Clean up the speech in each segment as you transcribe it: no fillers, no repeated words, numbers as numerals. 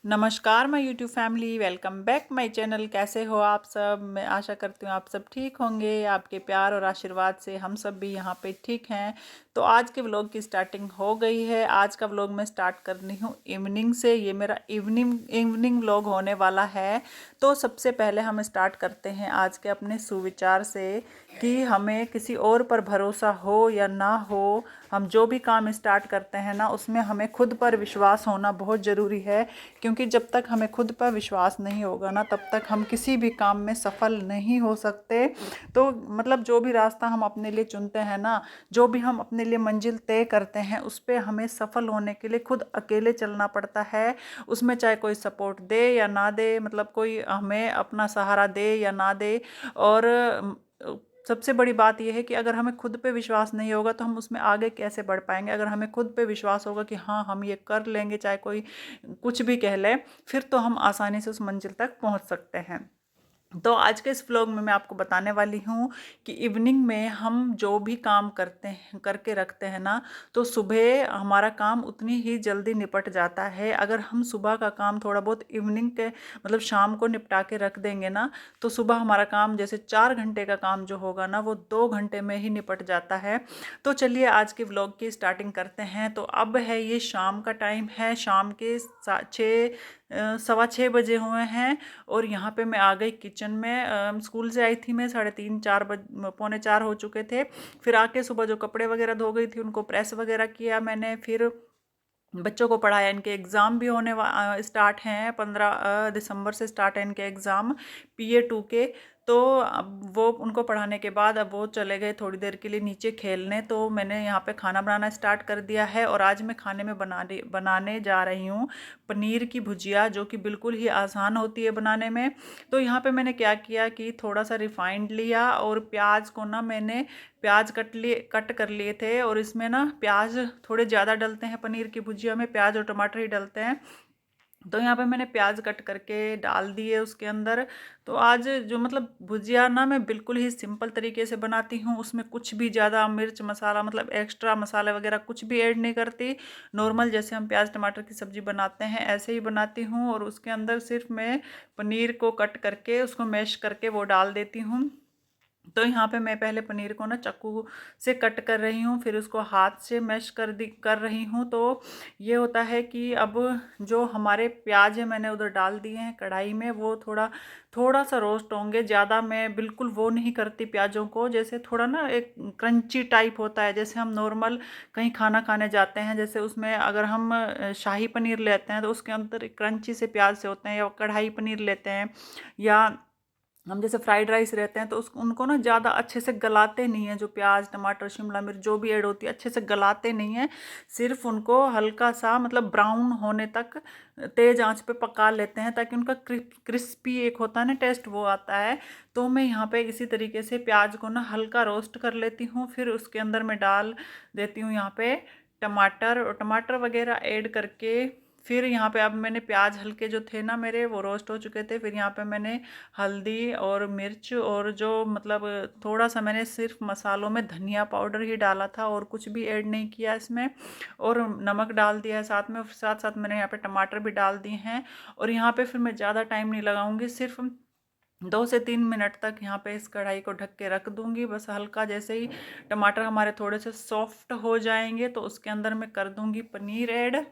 नमस्कार मैं YouTube family, welcome back my channel. कैसे हो आप सब? मैं आशा करती हूँ आप सब ठीक होंगे। आपके प्यार और आशीर्वाद से हम सब भी यहाँ पे ठीक हैं। तो आज के व्लॉग की स्टार्टिंग हो गई है। आज का व्लॉग मैं स्टार्ट करनी हूँ इवनिंग से। ये मेरा इवनिंग व्लॉग होने वाला है। तो सबसे पहले हम स्टार्ट करते हैं आज के अपने सुविचार से कि हमें किसी और पर भरोसा हो या ना हो, हम जो भी काम स्टार्ट करते हैं ना, उसमें हमें खुद पर विश्वास होना बहुत ज़रूरी है। क्योंकि जब तक हमें खुद पर विश्वास नहीं होगा ना, तब तक हम किसी भी काम में सफल नहीं हो सकते। तो मतलब जो भी रास्ता हम अपने लिए चुनते हैं ना, जो भी हम अपने लिए मंजिल तय करते हैं, उस पर हमें सफल होने के लिए खुद अकेले चलना पड़ता है। उसमें चाहे कोई सपोर्ट दे या ना दे, मतलब कोई हमें अपना सहारा दे या ना दे। और सबसे बड़ी बात यह है कि अगर हमें खुद पे विश्वास नहीं होगा तो हम उसमें आगे कैसे बढ़ पाएंगे। अगर हमें खुद पे विश्वास होगा कि हाँ हम ये कर लेंगे, चाहे कोई कुछ भी कह ले, फिर तो हम आसानी से उस मंजिल तक पहुंच सकते हैं। तो आज के इस व्लॉग में मैं आपको बताने वाली हूँ कि इवनिंग में हम जो भी काम करते हैं, करके रखते हैं ना, तो सुबह हमारा काम उतनी ही जल्दी निपट जाता है। अगर हम सुबह का काम थोड़ा बहुत इवनिंग के मतलब शाम को निपटा के रख देंगे ना, तो सुबह हमारा काम जैसे 4 घंटे का काम जो होगा ना, वो 2 घंटे में ही निपट जाता है। तो चलिए आज के व्लॉग की स्टार्टिंग करते हैं। तो अब है ये शाम का टाइम है, शाम के 6:15 हुए हैं। और यहाँ पे मैं आ गई किचन में। स्कूल से आई थी मैं 3:30 4 पौने 4 हो चुके थे। फिर आके सुबह जो कपड़े वगैरह धो गई थी उनको प्रेस वगैरह किया मैंने। फिर बच्चों को पढ़ाया। इनके एग्ज़ाम भी स्टार्ट हैं। 15 दिसंबर से स्टार्ट है इनके एग्ज़ाम PA2 के। तो अब वो उनको पढ़ाने के बाद अब वो चले गए थोड़ी देर के लिए नीचे खेलने। तो मैंने यहाँ पे खाना बनाना स्टार्ट कर दिया है। और आज मैं खाने में बनाने जा रही हूँ पनीर की भुजिया, जो कि बिल्कुल ही आसान होती है बनाने में। तो यहाँ पे मैंने क्या किया कि थोड़ा सा रिफाइंड लिया और प्याज को ना मैंने प्याज कट कर लिए थे। और इसमें ना प्याज थोड़े ज़्यादा डलते हैं, पनीर की भुजिया में प्याज और टमाटर ही डलते हैं। तो यहाँ पे मैंने प्याज कट करके डाल दिए उसके अंदर। तो आज जो मतलब भुजिया ना मैं बिल्कुल ही सिंपल तरीके से बनाती हूँ। उसमें कुछ भी ज़्यादा मिर्च मसाला मतलब एक्स्ट्रा मसाले वगैरह कुछ भी ऐड नहीं करती। नॉर्मल जैसे हम प्याज टमाटर की सब्ज़ी बनाते हैं ऐसे ही बनाती हूँ। और उसके अंदर सिर्फ मैं पनीर को कट करके उसको मैश करके वो डाल देती हूँ। तो यहाँ पे मैं पहले पनीर को ना चाकू से कट कर रही हूँ, फिर उसको हाथ से मैश कर रही हूँ। तो ये होता है कि अब जो हमारे प्याज है मैंने उधर डाल दिए हैं कढ़ाई में, वो थोड़ा सा रोस्ट होंगे। ज़्यादा मैं बिल्कुल वो नहीं करती प्याज़ों को, जैसे थोड़ा ना एक क्रंची टाइप होता है। जैसे हम नॉर्मल कहीं खाना खाने जाते हैं, जैसे उसमें अगर हम शाही पनीर लेते हैं तो उसके अंदर क्रंची से प्याज से होते हैं, या कढ़ाई पनीर लेते हैं, या हम जैसे फ्राइड राइस रहते हैं तो उनको ना ज़्यादा अच्छे से गलाते नहीं हैं। जो प्याज टमाटर शिमला मिर्च जो भी ऐड होती है अच्छे से गलाते नहीं हैं। सिर्फ उनको हल्का सा मतलब ब्राउन होने तक तेज़ आंच पे पका लेते हैं, ताकि उनका क्रिस्पी एक होता है ना टेस्ट, वो आता है। तो मैं यहाँ पे इसी तरीके से प्याज को ना हल्का रोस्ट कर लेती हूँ। फिर उसके अंदर मैं डाल देती हूँ यहाँ पे टमाटर, और टमाटर वगैरह ऐड करके फिर यहाँ पे अब मैंने प्याज हल्के जो थे ना मेरे वो रोस्ट हो चुके थे। फिर यहाँ पे मैंने हल्दी और मिर्च और जो मतलब थोड़ा सा मैंने सिर्फ मसालों में धनिया पाउडर ही डाला था और कुछ भी ऐड नहीं किया इसमें। और नमक डाल दिया है साथ में, साथ साथ मैंने यहाँ पे टमाटर भी डाल दिए हैं। और यहाँ पे फिर मैं ज़्यादा टाइम नहीं लगाऊंगी, सिर्फ 2 से 3 मिनट तक यहाँ पे इस कढ़ाई को ढक के रख दूंगी। बस हल्का जैसे ही टमाटर हमारे थोड़े से सॉफ्ट हो जाएंगे तो उसके अंदर मैं कर दूंगी पनीर ऐड।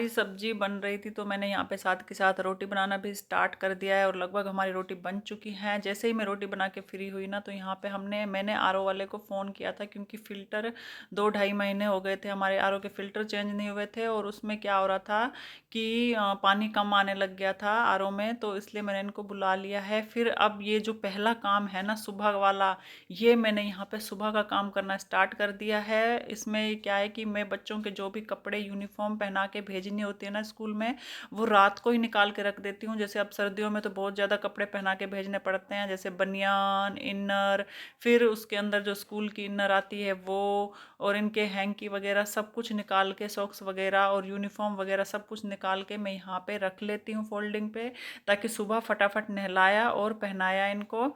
हमारी सब्जी बन रही थी तो मैंने यहाँ पे साथ के साथ रोटी बनाना भी स्टार्ट कर दिया है और लगभग हमारी रोटी बन चुकी है। जैसे ही मैं रोटी बना के फ्री हुई ना, तो यहाँ पे मैंने आरओ वाले को फ़ोन किया था, क्योंकि फ़िल्टर 2-2.5 महीने हो गए थे हमारे आरओ के फ़िल्टर चेंज नहीं हुए थे, और उसमें क्या हो रहा था कि पानी कम आने लग गया था आरओ में, तो इसलिए मैंने इनको बुला लिया है। फिर अब ये जो पहला काम है ना सुबह वाला, ये मैंने यहाँ पे सुबह का काम करना स्टार्ट कर दिया है। इसमें क्या है कि मैं बच्चों के जो भी कपड़े यूनिफॉर्म पहना के भेजनी होती है ना स्कूल में, वो रात को ही निकाल के रख देती हूँ। जैसे अब सर्दियों में तो बहुत ज़्यादा कपड़े पहना के भेजने पड़ते हैं, जैसे बनियान, इनर, फिर उसके अंदर जो स्कूल की इनर आती है वो, और इनके हैंकी वगैरह सब कुछ निकाल के, सॉक्स वगैरह और यूनिफॉर्म वगैरह सब कुछ निकाल के मैं यहाँ पे रख लेती हूँ फोल्डिंग पे, ताकि सुबह फटाफट नहलाया और पहनाया इनको।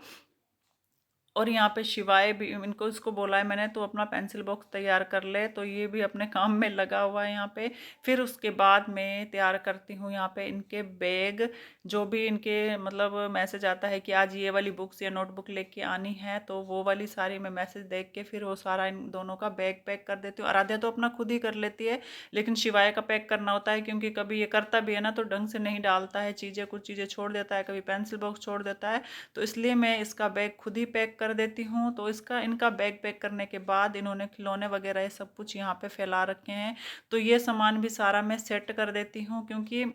और यहाँ पे शिवाय भी, इनको इसको बोला है मैंने तो अपना पेंसिल बॉक्स तैयार कर ले, तो ये भी अपने काम में लगा हुआ है यहाँ पे। फिर उसके बाद मैं तैयार करती हूँ यहाँ पे इनके बैग, जो भी इनके मतलब मैसेज आता है कि आज ये वाली बुक्स या नोटबुक लेके आनी है, तो वो वाली सारी मैं मैसेज देख के फिर वो सारा इन दोनों का बैग पैक कर देती हूँ। आराध्या तो अपना खुद ही कर लेती है, लेकिन शिवाय का पैक करना होता है, क्योंकि कभी ये करता भी है ना तो ढंग से नहीं डालता है चीज़ें, कुछ चीज़ें छोड़ देता है, कभी पेंसिल बॉक्स छोड़ देता है, तो इसलिए मैं इसका बैग खुद ही पैक कर देती हूँ। तो इनका बैग पैक करने के बाद इन्होंने खिलौने वगैरह ये सब कुछ यहाँ पे फैला रखे हैं, तो ये सामान भी सारा मैं सेट कर देती हूँ, क्योंकि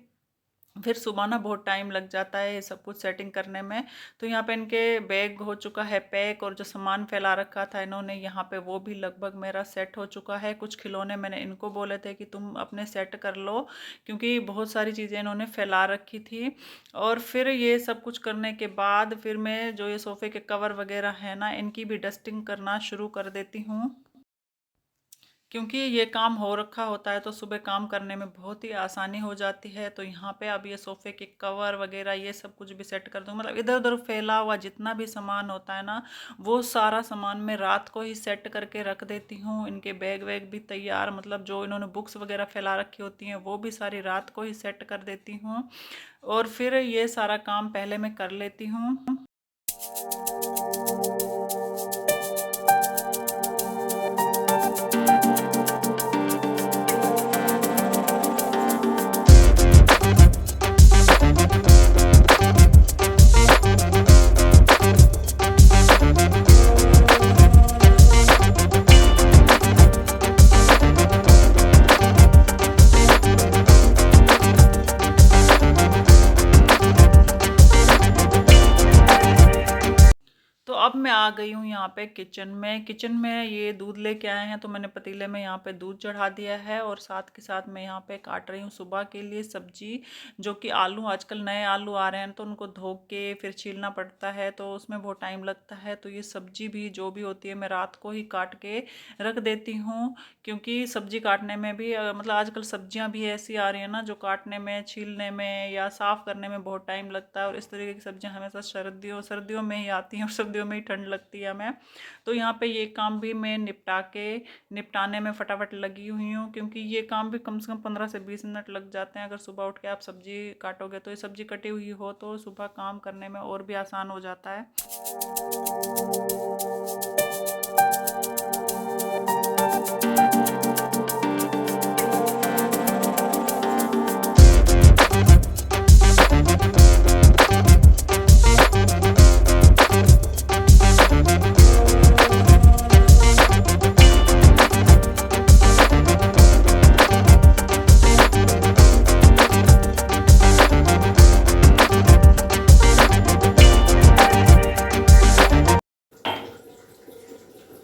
फिर सुबह ना बहुत टाइम लग जाता है ये सब कुछ सेटिंग करने में। तो यहाँ पे इनके बैग हो चुका है पैक, और जो सामान फैला रखा था इन्होंने यहाँ पे वो भी लगभग मेरा सेट हो चुका है। कुछ खिलौने मैंने इनको बोले थे कि तुम अपने सेट कर लो, क्योंकि बहुत सारी चीज़ें इन्होंने फैला रखी थी। और फिर ये सब कुछ करने के बाद फिर मैं जो ये सोफ़े के कवर वगैरह है ना, इनकी भी डस्टिंग करना शुरू कर देती हूँ, क्योंकि ये काम हो रखा होता है तो सुबह काम करने में बहुत ही आसानी हो जाती है। तो यहाँ पे अब ये सोफ़े के कवर वगैरह ये सब कुछ भी सेट कर दूँ, मतलब इधर उधर फैला हुआ जितना भी सामान होता है ना, वो सारा सामान मैं रात को ही सेट करके रख देती हूँ। इनके बैग वैग भी तैयार, मतलब जो इन्होंने बुक्स वगैरह फैला रखी होती हैं वो भी सारी रात को ही सेट कर देती हूँ, और फिर ये सारा काम पहले मैं कर लेती हूँ। तो अब मैं आ गई हूँ यहाँ पे किचन में ये दूध लेके आए हैं, तो मैंने पतीले में यहाँ पे दूध चढ़ा दिया है, और साथ के साथ मैं यहाँ पे काट रही हूँ सुबह के लिए सब्जी, जो कि आलू, आजकल नए आलू आ रहे हैं तो उनको धो के फिर छीलना पड़ता है, तो उसमें बहुत टाइम लगता है। तो ये सब्जी भी जो भी होती है मैं रात को ही काट के रख देती हूँ, क्योंकि सब्जी काटने में भी मतलब आजकल सब्जियाँ भी ऐसी आ रही है ना जो काटने में, छीलने में या साफ़ करने में बहुत टाइम लगता है, और इस तरीके की सब्जियाँ हमेशा सर्दियों में ही आती हैं, और सर्दियों में ही ठंड लगती है हमें। तो यहाँ पे ये काम भी मैं निपटाने में फटाफट लगी हुई हूँ, क्योंकि ये काम भी कम से कम 15 से 20 मिनट लग जाते हैं। अगर सुबह उठ के आप सब्जी काटोगे तो ये सब्जी कटी हुई हो तो सुबह काम करने में और भी आसान हो जाता है।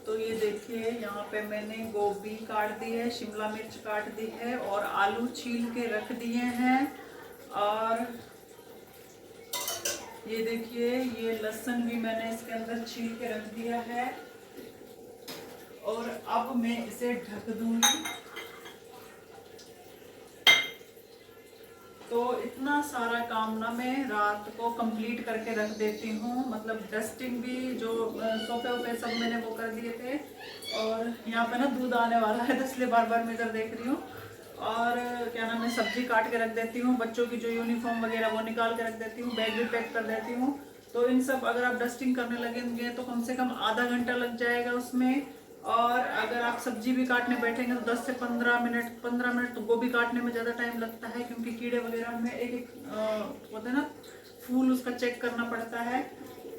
तो ये देखिए यहाँ पे मैंने गोभी काट दी है, शिमला मिर्च काट दी है, और आलू छील के रख दिए हैं, और ये देखिए ये लहसुन भी मैंने इसके अंदर छील के रख दिया है, और अब मैं इसे ढक दूंगी। तो इतना सारा काम ना मैं रात को कंप्लीट करके रख देती हूँ, मतलब डस्टिंग भी, जो सोफे वोफे सब मैंने वो कर दिए थे। और यहाँ पे ना दूध आने वाला है तो इसलिए बार बार मैं इधर देख रही हूँ। और क्या नाम है, सब्जी काट के रख देती हूँ, बच्चों की जो यूनिफॉर्म वगैरह वो निकाल के रख देती हूँ, बैग भी पैक कर देती हूँ। तो इन सब अगर आप डस्टिंग करने लगेंगे तो कम से कम आधा घंटा लग जाएगा उसमें। और अगर आप सब्जी भी काटने बैठेंगे तो 10 से 15 मिनट तो गोभी काटने में ज़्यादा टाइम लगता है, क्योंकि कीड़े वगैरह में एक एक होते हैं ना, फूल उसका चेक करना पड़ता है।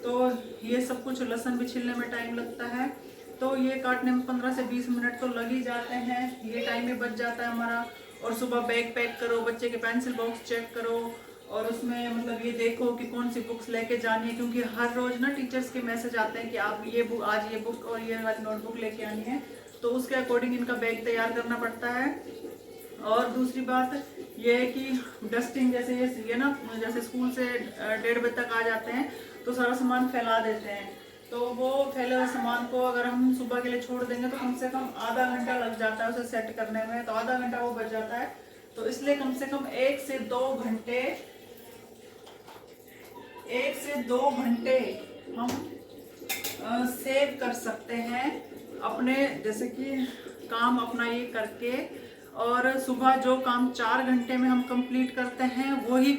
तो ये सब कुछ, लहसुन भी छिलने में टाइम लगता है। तो ये काटने में 15 से 20 मिनट तो लग ही जाते हैं, ये टाइम भी बच जाता है हमारा। और सुबह बैग पैक करो, बच्चे के पेंसिल बॉक्स चेक करो, और उसमें मतलब ये देखो कि कौन सी बुक्स लेके जानी है, क्योंकि हर रोज ना टीचर्स के मैसेज आते हैं कि आप ये बुक, आज ये बुक और ये वाली नोटबुक लेके आनी है। तो उसके अकॉर्डिंग इनका बैग तैयार करना पड़ता है। और दूसरी बात ये है कि डस्टिंग, जैसे ये ना, जैसे स्कूल से 1:30 बजे तक आ जाते हैं तो सारा सामान फैला देते हैं। तो वो फैले हुए सामान को अगर हम सुबह के लिए छोड़ देंगे तो कम से कम आधा घंटा लग जाता है उसे सेट करने में, तो आधा घंटा वो बच जाता है। तो इसलिए कम से कम 1 से 2 घंटे हम सेव कर सकते हैं अपने, जैसे कि काम अपना ये करके। और सुबह जो काम 4 घंटे में हम कंप्लीट करते हैं, वही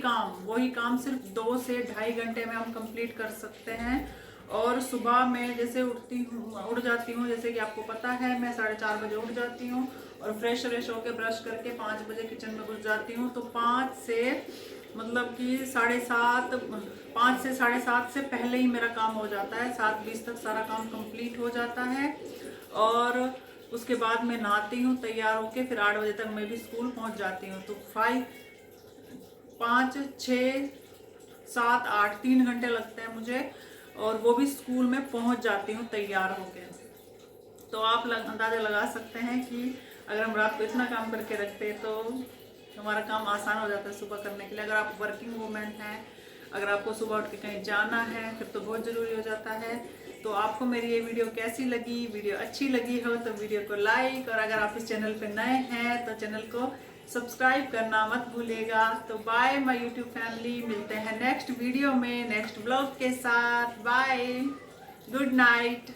काम सिर्फ 2 से 2.5 घंटे में हम कंप्लीट कर सकते हैं। और सुबह में जैसे उठ जाती हूँ, जैसे कि आपको पता है मैं 4:30 बजे उठ जाती हूँ, और फ्रेश होकर ब्रश करके 5 बजे किचन में घुस जाती हूँ। तो 5 से मतलब कि 7:30, 5 से 7:30 से पहले ही मेरा काम हो जाता है, 7:20 तक सारा काम कंप्लीट हो जाता है। और उसके बाद मैं नहाती हूँ, तैयार होके फिर 8 बजे तक मैं भी स्कूल पहुँच जाती हूँ। तो 5, 6, 7, 8 3 घंटे लगते हैं मुझे, और वो भी स्कूल में पहुँच जाती हूँ तैयार होके। तो आप अंदाज़ा लगा सकते हैं कि अगर हम रात को इतना काम करके रखते हैं तो हमारा काम आसान हो जाता है सुबह करने के लिए। अगर आप वर्किंग वूमेन हैं, अगर आपको सुबह उठ के कहीं जाना है, फिर तो बहुत ज़रूरी हो जाता है। तो आपको मेरी ये वीडियो कैसी लगी? वीडियो अच्छी लगी हो तो वीडियो को लाइक, और अगर आप इस चैनल पर नए हैं तो चैनल को सब्सक्राइब करना मत भूलिएगा। तो बाय माय यूट्यूब फैमिली, मिलते हैं नेक्स्ट वीडियो में नेक्स्ट ब्लॉग के साथ। Bye, good night.